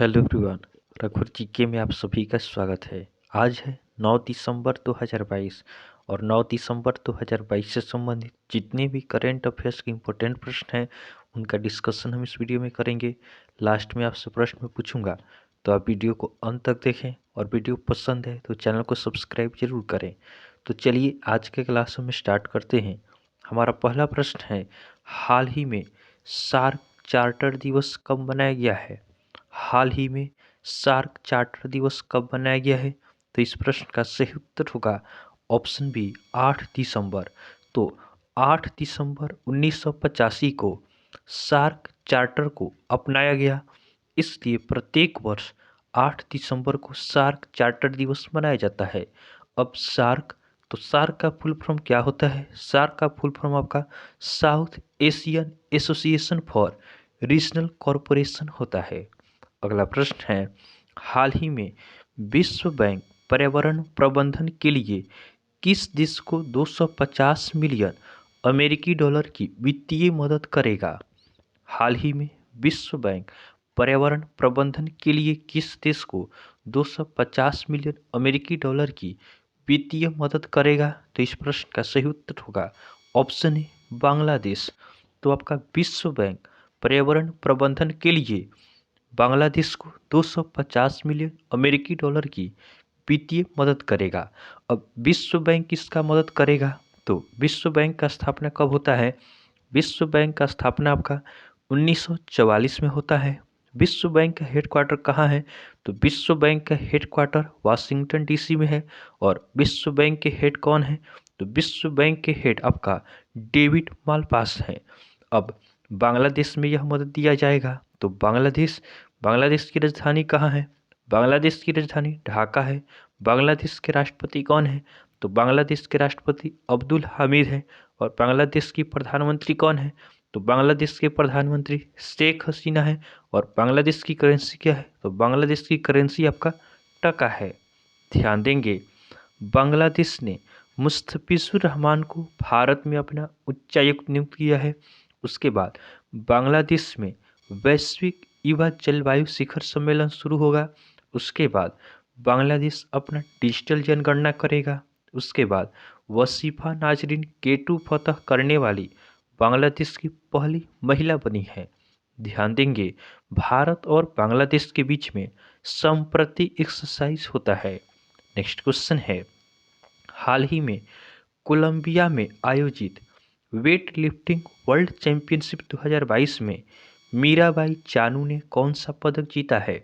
Hello everyone. रघुवर GK में आप सभी का स्वागत है। आज है 9 दिसंबर 2022 और 9 दिसंबर 2022 से संबंधित जितने भी करेंट अफेयर्स के इम्पोर्टेंट प्रश्न हैं उनका डिस्कशन हम इस वीडियो में करेंगे। लास्ट में आपसे प्रश्न मैं पूछूंगा, तो आप वीडियो को अंत तक देखें और वीडियो पसंद है तो चैनल को सब्सक्राइब जरूर करें। तो चलिए आज के क्लास में स्टार्ट करते हैं। हमारा पहला प्रश्न है, हाल ही में सार्क चार्टर दिवस कब मनाया गया है? हाल ही में सार्क चार्टर दिवस कब मनाया गया है? तो इस प्रश्न का सही उत्तर होगा ऑप्शन बी 8 दिसंबर। तो 8 दिसंबर 1985 को सार्क चार्टर को अपनाया गया, इसलिए प्रत्येक वर्ष 8 दिसंबर को सार्क चार्टर दिवस मनाया जाता है। अब सार्क, तो सार्क का फुल फॉर्म क्या होता है? सार्क का फुल फॉर्म आपका south Asian association for regional corporation होता है। अगला प्रश्न है, हाल ही में विश्व बैंक पर्यावरण प्रबंधन के लिए किस देश को 250 मिलियन अमेरिकी डॉलर की वित्तीय मदद करेगा? हाल ही में विश्व बैंक पर्यावरण प्रबंधन के लिए किस देश को 250 मिलियन अमेरिकी डॉलर की वित्तीय मदद करेगा? तो इस प्रश्न का सही उत्तर होगा ऑप्शन ए बांग्लादेश। तो आपका विश्व बैंक पर्यावरण प्रबंधन के लिए बांग्लादेश को 250 मिलियन अमेरिकी डॉलर की वित्तीय मदद करेगा। अब विश्व बैंक किसका मदद करेगा? तो विश्व बैंक का स्थापना कब होता है? विश्व बैंक का स्थापना आपका 1944 में होता है। विश्व बैंक का हेडक्वार्टर कहाँ है? तो विश्व बैंक का हेडक्वार्टर वाशिंगटन डीसी में है। और विश्व बैंक के हेड कौन है? तो विश्व बैंक के हेड आपका डेविड मालपास है। अब बांग्लादेश में यह मदद दिया जाएगा। तो बांग्लादेश की राजधानी कहाँ है? बांग्लादेश की राजधानी ढाका है। बांग्लादेश के राष्ट्रपति कौन है? तो बांग्लादेश के राष्ट्रपति अब्दुल हामिद है। और बांग्लादेश की प्रधानमंत्री कौन है? तो बांग्लादेश के प्रधानमंत्री शेख हसीना है। और बांग्लादेश की करेंसी क्या है? तो बांग्लादेश की करेंसी आपका टका है। ध्यान देंगे, बांग्लादेश ने मुस्तफिजुर रहमान को भारत में अपना उच्चायुक्त नियुक्त किया है। उसके बाद बांग्लादेश में वैश्विक युवा जलवायु शिखर सम्मेलन शुरू होगा। उसके बाद बांग्लादेश अपना डिजिटल जनगणना करेगा। उसके बाद वसीफा नाजरीन केटू फतह करने वाली बांग्लादेश की पहली महिला बनी है। ध्यान देंगे, भारत और बांग्लादेश के बीच में संप्रति एक्सरसाइज होता है। नेक्स्ट क्वेश्चन है, हाल ही में कोलंबिया में आयोजित वेट लिफ्टिंग वर्ल्ड चैंपियनशिप 2022 में मीराबाई चानू ने कौन सा पदक जीता है?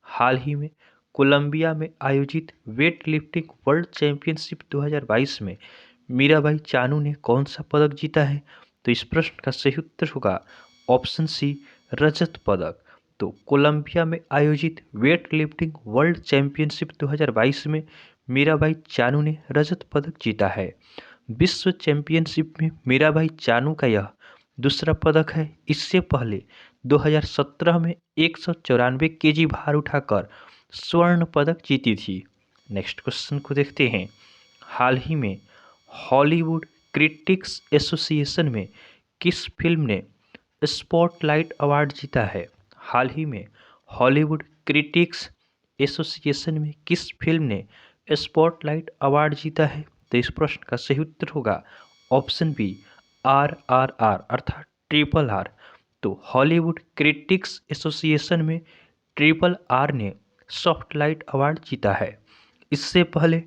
हाल ही में कोलंबिया में आयोजित वेट लिफ्टिंग वर्ल्ड चैंपियनशिप 2022 में मीराबाई चानू ने कौन सा पदक जीता है? तो इस प्रश्न का सही उत्तर होगा ऑप्शन सी रजत पदक। तो कोलंबिया में आयोजित वेट लिफ्टिंग वर्ल्ड चैंपियनशिप 2022 में मीराबाई चानू ने रजत पदक जीता है। विश्व चैंपियनशिप में मीराबाई चानू का यह दूसरा पदक है। इससे पहले 2017 में 194 केजी भार उठाकर स्वर्ण पदक जीती थी। नेक्स्ट क्वेश्चन को देखते हैं, हाल ही में हॉलीवुड क्रिटिक्स एसोसिएशन में किस फिल्म ने स्पॉटलाइट अवार्ड जीता है? हाल ही में हॉलीवुड क्रिटिक्स एसोसिएशन में किस फिल्म ने स्पॉटलाइट अवार्ड जीता है? तो इस प्रश्न का सही उत्तर होगा ऑप्शन बी RRR अर्थात ट्रिपल आर। तो हॉलीवुड क्रिटिक्स एसोसिएशन में ट्रिपल आर ने सॉफ्टलाइट अवार्ड जीता है। इससे पहले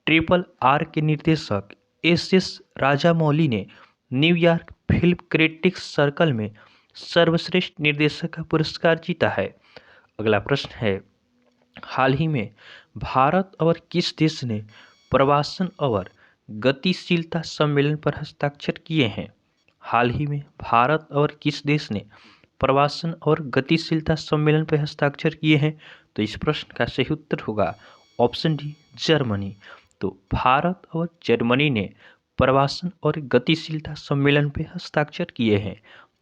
ट्रिपल आर के निर्देशक SS राजामौली ने न्यूयॉर्क फिल्म क्रिटिक्स सर्कल में सर्वश्रेष्ठ निर्देशक का पुरस्कार जीता है। अगला प्रश्न है, हाल ही में भारत और किस देश ने प्रवासन और गतिशीलता सम्मेलन पर हस्ताक्षर किए हैं? हाल ही में भारत और किस देश ने प्रवासन और गतिशीलता सम्मेलन पर हस्ताक्षर किए हैं? तो इस प्रश्न का सही उत्तर होगा ऑप्शन डी जर्मनी। तो भारत और जर्मनी ने प्रवासन और गतिशीलता सम्मेलन पर हस्ताक्षर किए हैं।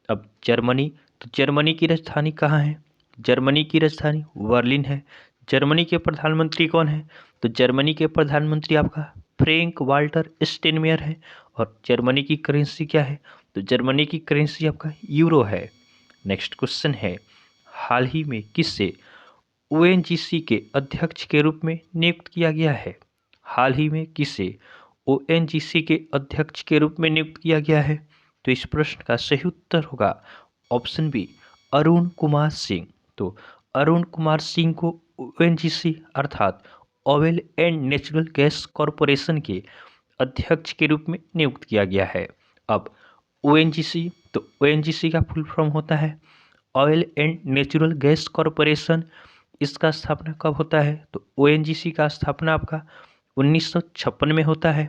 अब जर्मनी, तो जर्मनी की राजधानी कहाँ है? जर्मनी की राजधानी बर्लिन है। जर्मनी के प्रधानमंत्री कौन है? तो जर्मनी के प्रधानमंत्री आपका फ्रैंक वाल्टर स्टेनमेयर है। और जर्मनी की करेंसी क्या है? तो जर्मनी की करेंसी आपका यूरो है। नेक्स्ट क्वेश्चन है, हाल ही में किससे ओएनजीसी के अध्यक्ष के रूप में नियुक्त किया गया है? हाल ही में किसे ओएनजीसी के अध्यक्ष के रूप में नियुक्त किया गया है? तो इस प्रश्न का सही उत्तर होगा ऑप्शन बी, अरुण कुमार सिंह। तो अरुण कुमार सिंह को ओएनजीसी अर्थात oil and natural gas corporation के अध्यक्ष के रूप में नियुक्त किया गया है। अब ओएनजीसी, तो ओएनजीसी का फुल फॉर्म होता है oil and natural gas corporation. इसका स्थापना कब होता है? तो ओएनजीसी का स्थापना आपका 1956 में होता है।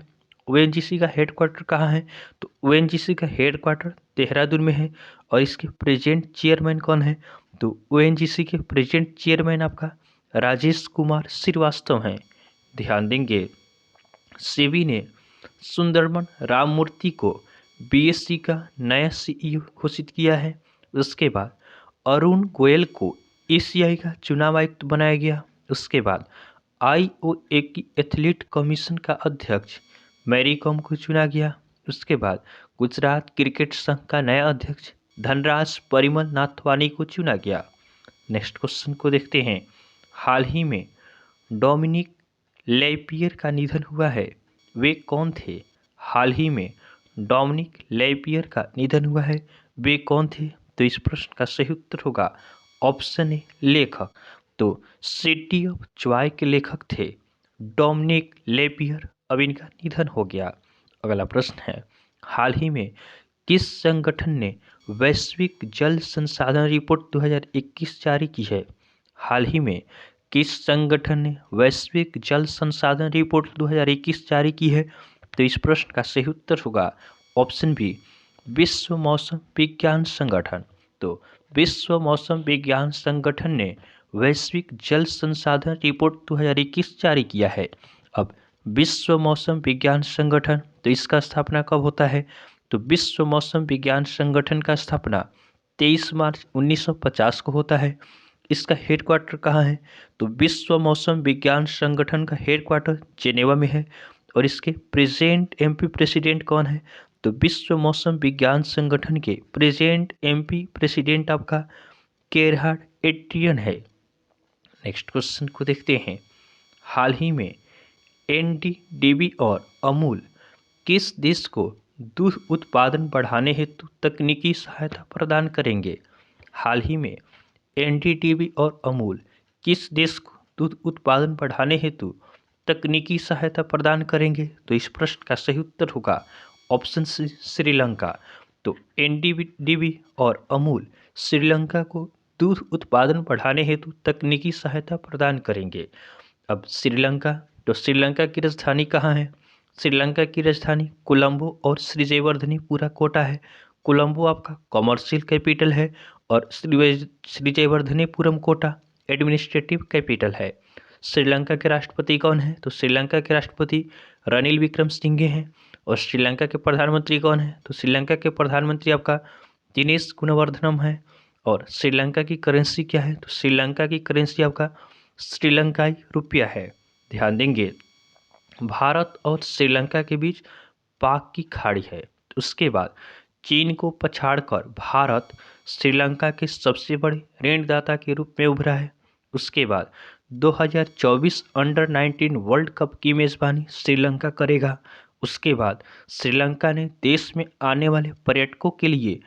ओएनजीसी का हेडक्वार्टर कहाँ है? तो ओएनजीसी का हेडक्वार्टर देहरादून में है। और इसके प्रेजेंट चेयरमैन कौन है? तो ओएनजीसी के प्रेजेंट चेयरमैन आपका राजेश कुमार श्रीवास्तव हैं। ध्यान देंगे, सेबी ने सुंदरमन राममूर्ति को बीएसई का नया सीईओ घोषित किया है। उसके बाद अरुण गोयल को एसीआई का चुनाव आयुक्त बनाया गया। उसके बाद आईओए की एथलीट कमीशन का अध्यक्ष मैरी कॉम को चुना गया। उसके बाद गुजरात क्रिकेट संघ का नया अध्यक्ष धनराज परिमल नाथवानी को चुना गया। नेक्स्ट क्वेश्चन को देखते हैं। हाल ही में डोमिनिक लेपियर का निधन हुआ है, वे कौन थे? हाल ही में डोमिनिक लेपियर का निधन हुआ है, वे कौन थे? तो इस प्रश्न का सही उत्तर होगा ऑप्शन ए, लेखक। तो सिटी ऑफ जॉय के लेखक थे डोमिनिक लेपियर। अब इनका निधन हो गया। अगला प्रश्न है, हाल ही में किस संगठन ने वैश्विक जल संसाधन रिपोर्ट 2021 जारी की है? हाल ही में किस संगठन ने वैश्विक जल संसाधन रिपोर्ट 2021 जारी की है? तो इस प्रश्न का सही उत्तर होगा ऑप्शन बी, विश्व मौसम विज्ञान संगठन। तो विश्व मौसम विज्ञान संगठन ने वैश्विक जल संसाधन रिपोर्ट 2021 जारी किया है। अब विश्व मौसम विज्ञान संगठन, तो इसका स्थापना कब होता है? तो विश्व मौसम विज्ञान संगठन का स्थापना 23 मार्च 1950 को होता है। इसका हेडक्वार्टर कहाँ है? तो विश्व मौसम विज्ञान संगठन का हेडक्वार्टर जेनेवा में है। और इसके प्रेजेंट एमपी प्रेसिडेंट कौन है? तो विश्व मौसम विज्ञान संगठन के प्रेजेंट एमपी प्रेसिडेंट आपका केरहार्ड एट्रियन है। नेक्स्ट क्वेश्चन को देखते हैं। हाल ही में एनडीडीबी और अमूल किस देश को दूध उत्पादन बढ़ाने हेतु तकनीकी सहायता प्रदान करेंगे? हाल ही में एनडीडीबी और अमूल किस देश को दूध उत्पादन बढ़ाने हेतु तकनीकी सहायता प्रदान करेंगे? तो इस प्रश्न का सही उत्तर होगा ऑप्शन सी, श्रीलंका। तो एनडीडीबी और अमूल श्रीलंका को दूध उत्पादन बढ़ाने हेतु तकनीकी सहायता प्रदान करेंगे। अब श्रीलंका, तो श्रीलंका की राजधानी कहाँ है? श्रीलंका की राजधानी कोलंबो और श्रीजयवर्धनीपुरा कोटा है। कोलंबो आपका कॉमर्शियल कैपिटल है और श्रीजयवर्धनीपुरम कोटा एडमिनिस्ट्रेटिव कैपिटल है। श्रीलंका के राष्ट्रपति कौन है? तो श्रीलंका के राष्ट्रपति रनिल विक्रमसिंघे हैं। और श्रीलंका के प्रधानमंत्री कौन है? तो श्रीलंका के प्रधानमंत्री आपका दिनेश गुणवर्धनम है। और श्रीलंका की करेंसी क्या है? तो श्रीलंका की करेंसी आपका श्रीलंकाई रुपया है। ध्यान देंगे, भारत और श्रीलंका के बीच पाक की खाड़ी है। उसके बाद चीन को पछाड़कर भारत श्रीलंका के सबसे बड़े ऋणदाता के रूप में उभरा है। उसके बाद 2024 अंडर 19 वर्ल्ड कप की मेज़बानी श्रीलंका करेगा। उसके बाद श्रीलंका ने देश में आने वाले पर्यटकों के लिए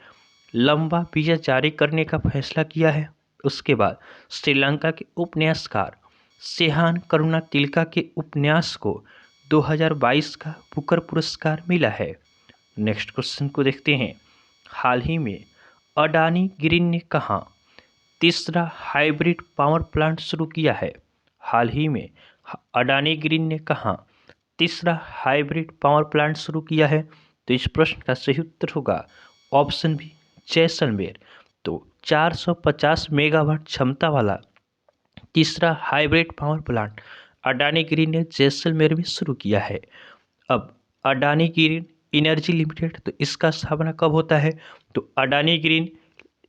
लंबा वीज़ा जारी करने का फैसला किया है। उसके बाद श्रीलंका के उपन्यासकार सेहान करुणा तिलका के उपन्यास को 2022 का बुकर पुरस्कार मिला है। नेक्स्ट क्वेश्चन को देखते हैं। हाल ही में अडानी ग्रीन ने कहाँ तीसरा हाइब्रिड पावर प्लांट शुरू किया है? हाल ही में अडानी ग्रीन ने कहाँ तीसरा हाइब्रिड पावर प्लांट शुरू किया है? तो इस प्रश्न का सही उत्तर होगा ऑप्शन बी, जैसलमेर। तो 450 मेगावाट क्षमता वाला तीसरा hybrid power plant Adani green ने जैसलमेर में शुरू किया है। अब अडानी ग्रीन एनर्जी लिमिटेड, तो इसका स्थापना कब होता है? तो अडानी ग्रीन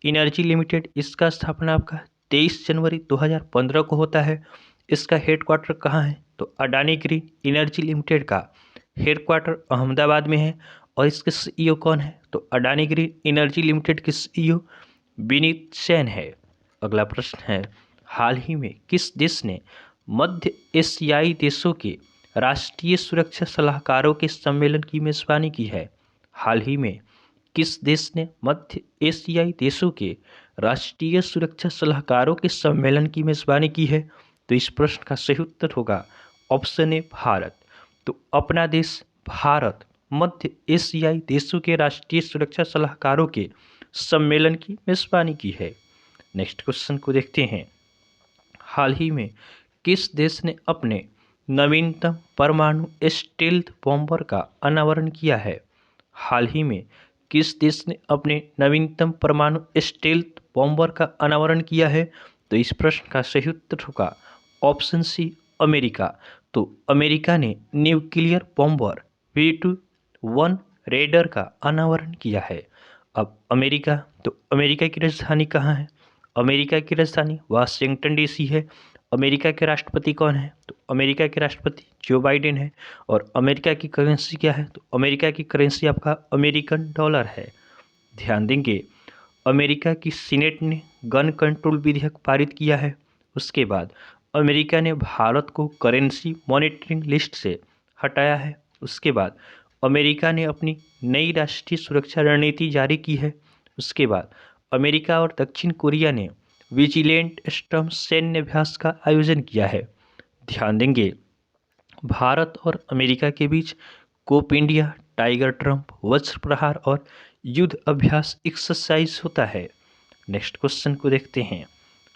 एनर्जी लिमिटेड, इसका स्थापना आपका 23 जनवरी 2015 को होता है। इसका हेडक्वार्टर कहाँ है? तो अडानी ग्रीन एनर्जी लिमिटेड का हेडक्वार्टर अहमदाबाद में है। और इसके सीईओ कौन है? तो अडानी ग्रीन एनर्जी लिमिटेड के सीईओ विनीत सेन है। अगला प्रश्न है, हाल ही में किस देश ने मध्य एशियाई देशों के राष्ट्रीय सुरक्षा सलाहकारों के सम्मेलन की मेजबानी की है? हाल ही में किस देश ने मध्य एशियाई देशों के राष्ट्रीय सुरक्षा सलाहकारों के सम्मेलन की मेजबानी की है? तो इस प्रश्न का सही उत्तर होगा ऑप्शन ए भारत। तो अपना देश भारत मध्य एशियाई देशों के राष्ट्रीय सुरक्षा सलाहकारों के सम्मेलन की मेजबानी की है। नेक्स्ट क्वेश्चन को देखते हैं। हाल ही में किस देश ने अपने नवीनतम परमाणु स्टील्थ बॉम्बर का अनावरण किया है? हाल ही में किस देश ने अपने नवीनतम परमाणु स्टील्थ बॉम्बर का अनावरण किया है? तो इस प्रश्न का सही उत्तर होगा ऑप्शन सी अमेरिका। तो अमेरिका ने न्यूक्लियर बॉम्बर V21 रेडर का अनावरण किया है। अब अमेरिका, तो अमेरिका की राजधानी कहाँ है? अमेरिका की राजधानी वाशिंगटन DC है। अमेरिका के राष्ट्रपति कौन है? तो अमेरिका के राष्ट्रपति जो बाइडेन है। और अमेरिका की करेंसी क्या है? तो अमेरिका की करेंसी आपका अमेरिकन डॉलर है। ध्यान देंगे, अमेरिका की सीनेट ने गन कंट्रोल विधेयक पारित किया है। उसके बाद अमेरिका ने भारत को करेंसी मॉनिटरिंग लिस्ट से हटाया है। उसके बाद अमेरिका ने अपनी नई राष्ट्रीय सुरक्षा रणनीति जारी की है। उसके बाद अमेरिका और दक्षिण कोरिया ने विजिलेंट स्टॉर्म सैन्य अभ्यास का आयोजन किया है। ध्यान देंगे, भारत और अमेरिका के बीच कोप इंडिया, टाइगर ट्रम्प, वज्र प्रहार और युद्ध अभ्यास एक्सरसाइज होता है। नेक्स्ट क्वेश्चन को देखते हैं।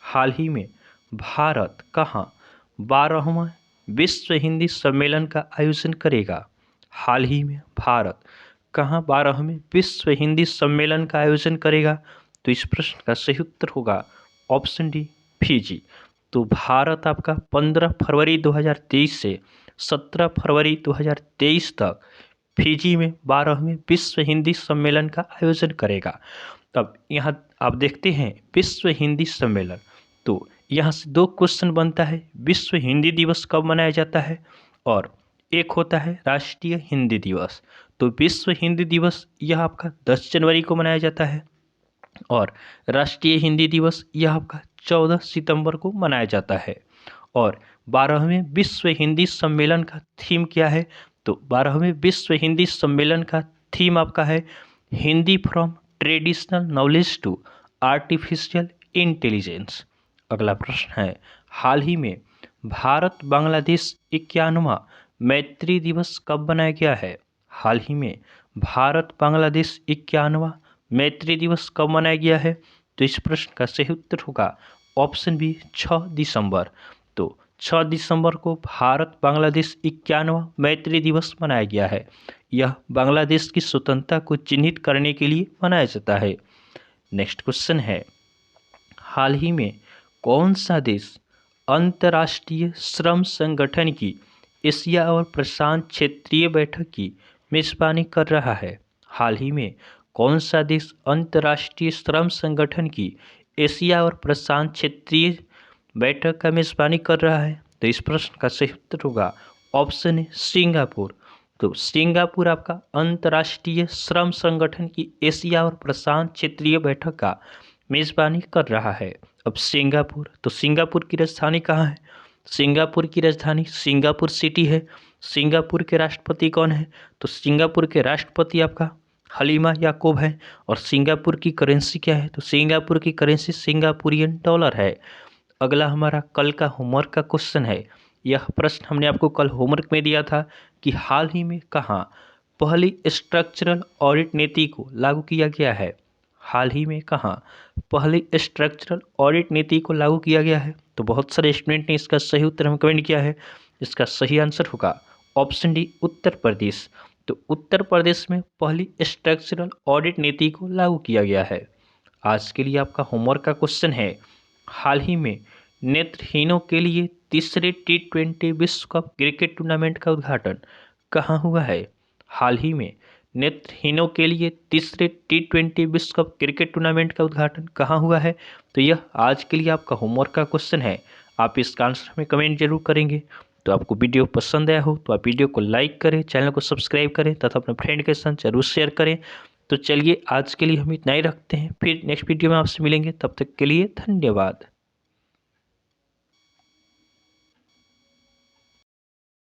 हाल ही में भारत कहाँ 12वां विश्व हिंदी सम्मेलन का आयोजन करेगा? हाल ही में भारत कहाँ 12वें विश्व हिंदी सम्मेलन का आयोजन करेगा? तो इस प्रश्न का सही उत्तर होगा ऑप्शन डी फिजी। तो भारत आपका 15 फरवरी 2023 से 17 फरवरी 2023 तक फिजी में 12वें विश्व हिंदी सम्मेलन का आयोजन करेगा। तब यहाँ आप देखते हैं विश्व हिंदी सम्मेलन, तो यहाँ से दो क्वेश्चन बनता है, विश्व हिंदी दिवस कब मनाया जाता है और एक होता है राष्ट्रीय हिंदी दिवस। तो विश्व हिंदी दिवस यह आपका 10 जनवरी को मनाया जाता है और राष्ट्रीय हिंदी दिवस यह आपका 14 सितंबर को मनाया जाता है। और 12वें विश्व हिंदी सम्मेलन का थीम क्या है? तो 12वें विश्व हिंदी सम्मेलन का थीम आपका है Hindi from traditional knowledge to artificial intelligence. अगला प्रश्न है, हाल ही में भारत बांग्लादेश 51वां मैत्री दिवस कब मनाया गया है? हाल ही में भारत बांग्लादेश 51वां मैत्री दिवस कब मनाया गया है? तो इस प्रश्न का सही उत्तर होगा ऑप्शन बी 6 दिसंबर। तो 6 दिसंबर को भारत बांग्लादेश 51वां मैत्री दिवस मनाया गया है। यह बांग्लादेश की स्वतंत्रता को चिन्हित करने के लिए मनाया जाता है। नेक्स्ट क्वेश्चन है, हाल ही में कौन सा देश अंतर्राष्ट्रीय श्रम संगठन की एशिया और प्रशांत क्षेत्रीय बैठक की मेजबानी कर रहा है? हाल ही में कौन सा देश अंतर्राष्ट्रीय श्रम संगठन की एशिया और प्रशांत क्षेत्रीय बैठक का मेजबानी कर रहा है? तो इस प्रश्न का सही उत्तर होगा ऑप्शन ए सिंगापुर। तो सिंगापुर आपका अंतर्राष्ट्रीय श्रम संगठन की एशिया और प्रशांत क्षेत्रीय बैठक का मेजबानी कर रहा है। अब सिंगापुर, तो सिंगापुर की राजधानी कहाँ है? सिंगापुर की राजधानी सिंगापुर सिटी है। सिंगापुर के राष्ट्रपति कौन है? तो सिंगापुर के राष्ट्रपति आपका हलीमा याकूब है। और सिंगापुर की करेंसी क्या है? तो सिंगापुर की करेंसी सिंगापुरियन डॉलर है। अगला हमारा कल का होमवर्क का क्वेश्चन है। यह प्रश्न हमने आपको कल होमवर्क में दिया था कि हाल ही में कहाँ पहली स्ट्रक्चरल ऑडिट नीति को लागू किया गया है? हाल ही में कहाँ पहली स्ट्रक्चरल ऑडिट नीति को लागू किया गया है? तो बहुत सारे स्टूडेंट ने इसका सही उत्तर हमें कमेंट किया है। इसका सही आंसर होगा ऑप्शन डी उत्तर प्रदेश। तो उत्तर प्रदेश में पहली स्ट्रक्चरल ऑडिट नीति को लागू किया गया है। आज के लिए आपका होमवर्क का क्वेश्चन है, हाल ही में नेत्रहीनों के लिए तीसरे T20 विश्व कप क्रिकेट टूर्नामेंट का उद्घाटन कहाँ हुआ है? हाल ही में नेत्रहीनों के लिए तीसरे T20 विश्व कप क्रिकेट टूर्नामेंट का उद्घाटन कहाँ हुआ है? तो यह आज के लिए आपका होमवर्क का क्वेश्चन है। आप इसका आंसर हमें कमेंट जरूर करेंगे। तो आपको वीडियो पसंद आया हो तो आप वीडियो को लाइक करें, चैनल को सब्सक्राइब करें तथा अपने फ्रेंड के साथ जरूर शेयर करें। तो चलिए आज के लिए हम इतना ही रखते हैं, फिर नेक्स्ट वीडियो में आपसे मिलेंगे। तब तक के लिए धन्यवाद।